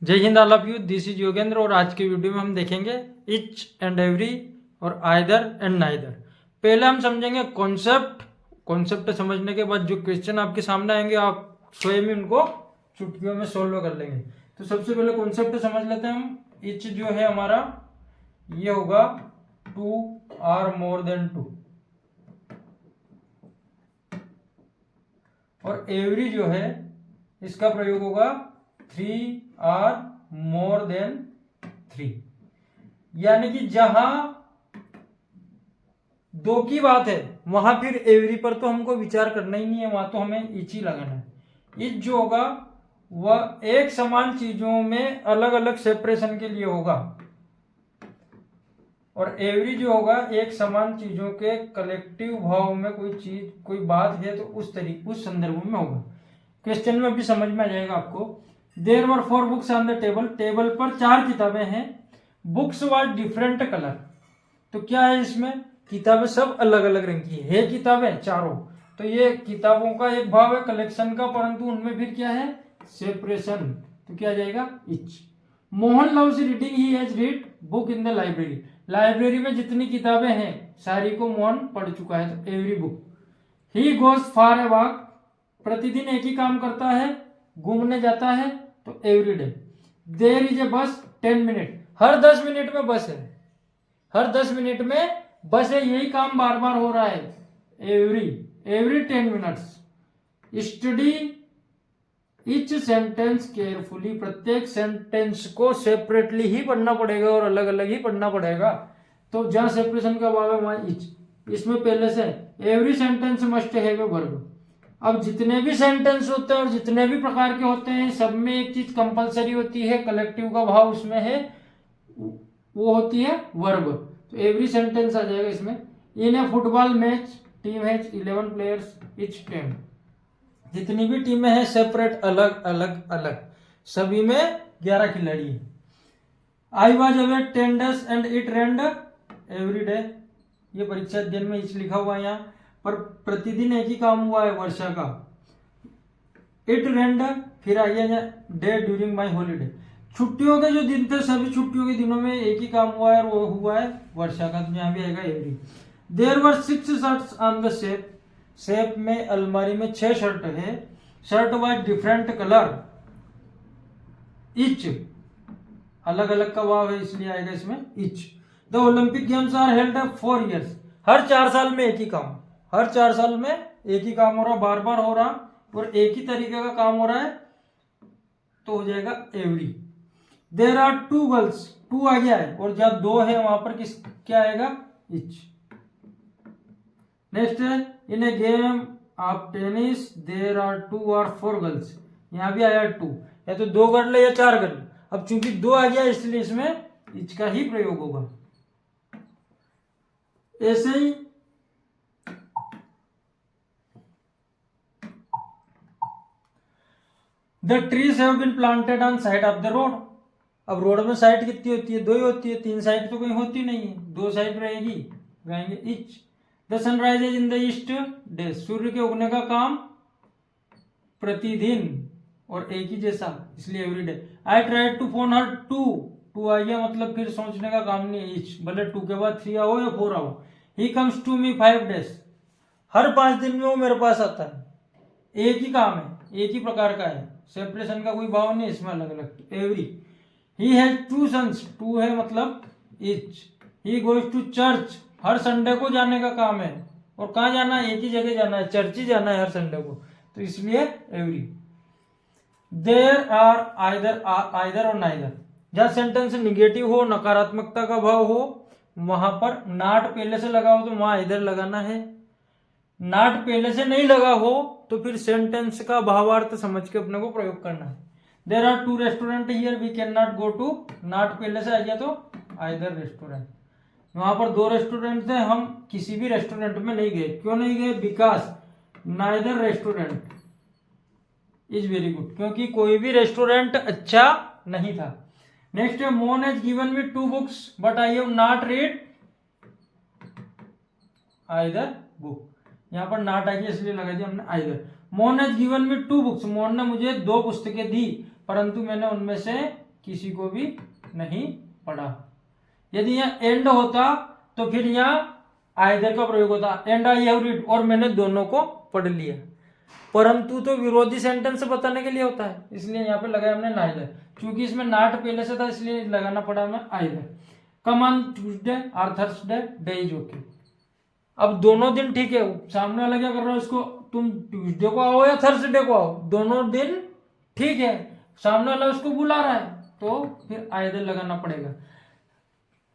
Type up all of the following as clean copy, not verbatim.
जय Hind all of you, this is Yogendra. और आज के वीडियो में हम देखेंगे इच एंड एवरी और आइदर एंड नाइदर। पहले हम समझेंगे कॉन्सेप्ट। कॉन्सेप्ट समझने के बाद जो क्वेश्चन आपके सामने आएंगे आप स्वयं ही उनको चुटकियों में सोल्व कर लेंगे। तो सबसे पहले कॉन्सेप्ट समझ लेते हैं हम। इच जो है हमारा ये होगा 2 आर मोर देन 2 और एवरी जो है इसका प्रयोग होगा 3 आर मोर देन 3। यानी कि जहां दो की बात है वहां फिर एवरी पर तो हमको विचार करना ही नहीं है, वहां तो हमें इच ही लगाना है। इच जो होगा वह एक समान चीजों में अलग अलग सेपरेशन के लिए होगा और एवरी जो होगा एक समान चीजों के कलेक्टिव भाव में कोई चीज कोई बात है तो उस तरीके उस संदर्भ में होगा। क्वेश्चन में भी समझ में आ जाएगा आपको। There were 4 books on the table. Table पर 4 किताबें हैं। Books was different colour. तो क्या है इसमें, किताबें सब अलग अलग रंग की है किताबें चारों। तो ये किताबों का एक भाव है कलेक्शन का, परंतु उनमें फिर क्या है, सेपरेशन। तो क्या आ जाएगा, etch. Mohan loves reading, he has read book in the library. Library में जितनी किताबें हैं सारी को मोहन पढ़ चुका है, तो every book. He goes for a walk. प्रतिदिन एक ही काम करता है, घूमने जाता है, तो every day. There is a bus 10 minute. Her 10 minute में बस है, हर 10 मिनट में बस है, यही काम बार बार हो रहा है। Every 10 minutes. Study etch sentence carefully. प्रत्येक सेंटेंस को सेपरेटली ही पढ़ना पड़ेगा और अलग अलग ही पढ़ना पड़ेगा। तो जहां सेपरेशन का भाव है वहां इच। इसमें पहले से every sentence must have a verb. अब जितने भी सेंटेंस होते हैं और जितने भी प्रकार के होते हैं सब में एक चीज कंपलसरी होती है, कलेक्टिव का भाव उसमें है, वो होती है वर्ब। तो एवरी सेंटेंस आ जाएगा इसमें। In a football match team has 11 players each team. जितनी भी टीमें हैं सेपरेट, अलग अलग अलग, सभी में 11 खिलाड़ी हैं। I was away 10 days and it red every day. ये परीक्षा अध्ययन में इच लिखा हुआ है यहाँ पर, प्रतिदिन एक ही काम हुआ है वर्षा का। इट रेंड फिर आइए डे ड्यूरिंग माई हॉलीडे। छुट्टियों के जो दिन थे सभी छुट्टियों के दिनों में एक ही काम हुआ है और वो हुआ है वर्षा का। तो यहाँ भी आएगा every. There were 6 shirts on the shape. Shape में अलमारी में 6 शर्ट है। Shirt was different colour. Each अलग अलग का भाव है इसलिए आएगा इसमें each. The Olympic games are held 4 years। हर 4 साल में एक ही काम, हर 4 साल में एक ही काम हो रहा, बार बार हो रहा और एक ही तरीके का काम हो रहा है, तो हो जाएगा एवरी। There are 2 girls. 2 आ गया है और जब 2 है वहां पर किस क्या आएगा, इच। नेक्स्ट है in a game of tennis there are 2 और 4 गर्ल्स। यहां भी आया 2, या तो 2 गर्ल है या 4 गर्ल। अब चूंकि 2 आ गया इसलिए इसमें इच का ही प्रयोग होगा। ऐसे ही the trees have been planted on side of the road. अब रोड में साइड कितनी होती है, 2 ही होती है, 3 साइड तो कहीं होती नहीं है, 2 साइड रहेगी, रहेंगे each. The sunrise is in the east day. सूर्य के उगने का काम प्रतिदिन और एक ही जैसा, इसलिए every day. I tried to phone her 2 आ गया मतलब फिर सोचने का काम नहीं है, इच। भले 2 के बाद 3 आओ या 4 आओ। He comes to me 5 days। हर 5 दिन में वो मेरे पास आता है, एक ही काम है, एक ही प्रकार का है, सेपरेशन का कोई भाव नहीं इसमें, अलग अलग। एवरी। He has 2 sons। 2 है मतलब each. He goes to church. हर संडे को जाने का काम है, और कहाँ जाना है, एक ही जगह जाना है, चर्च ही जाना है हर संडे को, तो इसलिए एवरी। देयर आर आइदर और नाइदर। जहां सेंटेंस निगेटिव हो, नकारात्मकता का भाव हो, वहां पर नाट पहले से लगा हो तो वहां इधर लगाना है। नाट पहले से नहीं लगा हो तो फिर सेंटेंस का भावार्थ समझ के अपने को प्रयोग करना है। There are 2 restaurant here we can not go to. नाट पहले से आ गया तो आइदर रेस्टोरेंट। वहां पर 2 रेस्टोरेंट थे, हम किसी भी रेस्टोरेंट में नहीं गए। क्यों नहीं गए, because neither restaurant is very good. क्योंकि कोई भी रेस्टोरेंट अच्छा नहीं था। नेक्स्ट है Mohan has given me 2 books but I have not read either book. यहां पर नॉट आ गया इसलिए लगा दिया हमने either. Mohan has given me 2 books. Mohan ने मुझे 2 पुस्तकें दी परंतु मैंने उनमें से किसी को भी नहीं पढ़ा। यदि यहाँ एंड होता तो फिर यहाँ आइदर का प्रयोग होता, एंड आई हैव रीड, और मैंने दोनों को पढ़ लिया। परंतु तो विरोधी सेंटेंस बताने के लिए होता है, इसलिए यहाँ पे लगाया हमने नाइदर। क्योंकि इसमें नॉट पहले से था इसलिए लगाना पड़ा हमें आइदर। कम ऑन ट्यूसडे और थर्सडे, डे इज ओके। अब दोनों दिन ठीक है, सामने वाला क्या कर रहा है, इसको तुम ट्यूसडे को आओ या थर्सडे को आओ, दोनों दिन ठीक है, सामने वाला उसको बुला रहा है, तो फिर आइदर लगाना पड़ेगा।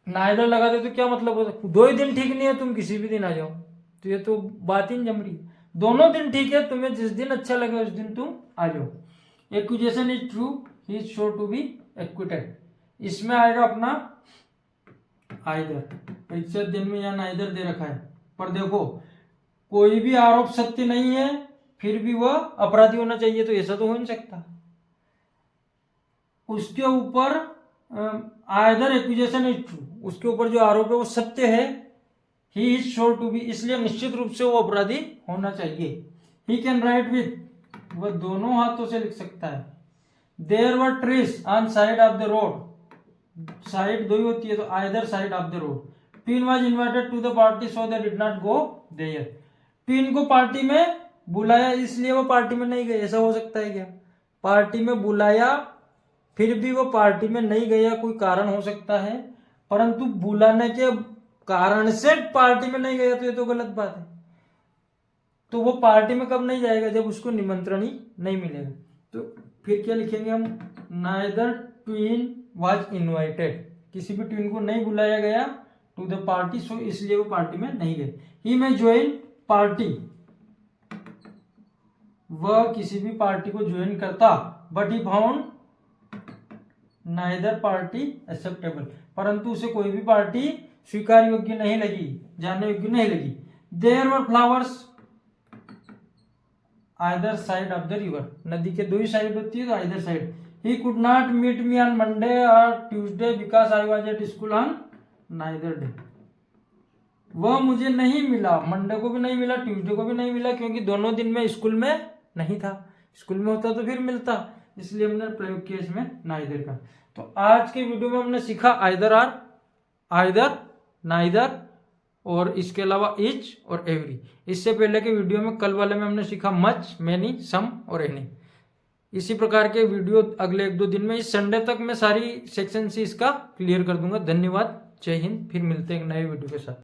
नाइदर लगा दे तो क्या मतलब होता, दो ही दिन ठीक नहीं है, तुम किसी भी दिन आ जाओ, तो ये तो बात ही नहीं जम रही। दोनों दिन ठीक है, तुम्हें जिस दिन अच्छा लगे उस दिन तुम आ जाओ। Accusation is true, he is sure to be acquitted, इसमें आएगा अपना आइदर। परीक्षा दिन में यहाँ नाइदर दे रखा है, पर देखो कोई भी आरोप सत्य नहीं है फिर भी वह अपराधी होना चाहिए, तो ऐसा तो हो नहीं सकता। उसके ऊपर आइदर एक्यूजेशन इज ट्रू, उसके ऊपर जो आरोप है वो सत्य है, he is sure to be, इसलिए निश्चित रूप से वो अपराधी होना चाहिए। ही कैन राइट विथ, वह दोनों हाथों से लिख सकता है। There were trees on side of the road, side दो ही होती है तो either side of the road. Twin was invited to the party so they did not go there, twin को पार्टी में बुलाया इसलिए वो पार्टी में नहीं गए, ऐसा हो सकता है क्या? पार्टी में बुलाया फिर भी वो पार्टी में नहीं गया, कोई कारण हो सकता है, परंतु बुलाने के कारण से पार्टी में नहीं गया तो ये तो गलत बात है। तो वो पार्टी में कब नहीं जाएगा, जब उसको निमंत्रण ही नहीं मिलेगा। तो फिर क्या लिखेंगे हम, नाइदर ट्विन वाज इनवाइटेड, किसी भी ट्विन को नहीं बुलाया गया टू द पार्टी, सो इसलिए वो पार्टी में नहीं गए। ही में ज्वाइन पार्टी, वह किसी भी पार्टी को ज्वाइन करता, but he found neither party acceptable, परंतु उसे कोई भी पार्टी स्वीकार योग्य नहीं लगी, जाने योग्य नहीं लगी। There were flowers either side of the river, नदी के दो ही साइड होती है तो either side. He could not meet me on Monday और Tuesday because I was at school on neither day, वह मुझे नहीं मिला, मंडे को भी नहीं मिला, ट्यूसडे को भी नहीं मिला, क्योंकि दोनों दिन में स्कूल में नहीं था। स्कूल में होता तो फिर मिलता, इसलिए हमने प्रयोग किया इसमें नाइदर का। तो आज के वीडियो में हमने सीखा आइदर आर, आइदर, नाइदर, और इसके अलावा इच और एवरी। इससे पहले के वीडियो में कल वाले में हमने सीखा मच, मैनी, सम और एनी। इसी प्रकार के वीडियो अगले 1-2 दिन में, इस संडे तक मैं सारी सेक्शन से इसका क्लियर कर दूंगा। धन्यवाद, जय हिंद, फिर मिलते हैं एक नए वीडियो के साथ।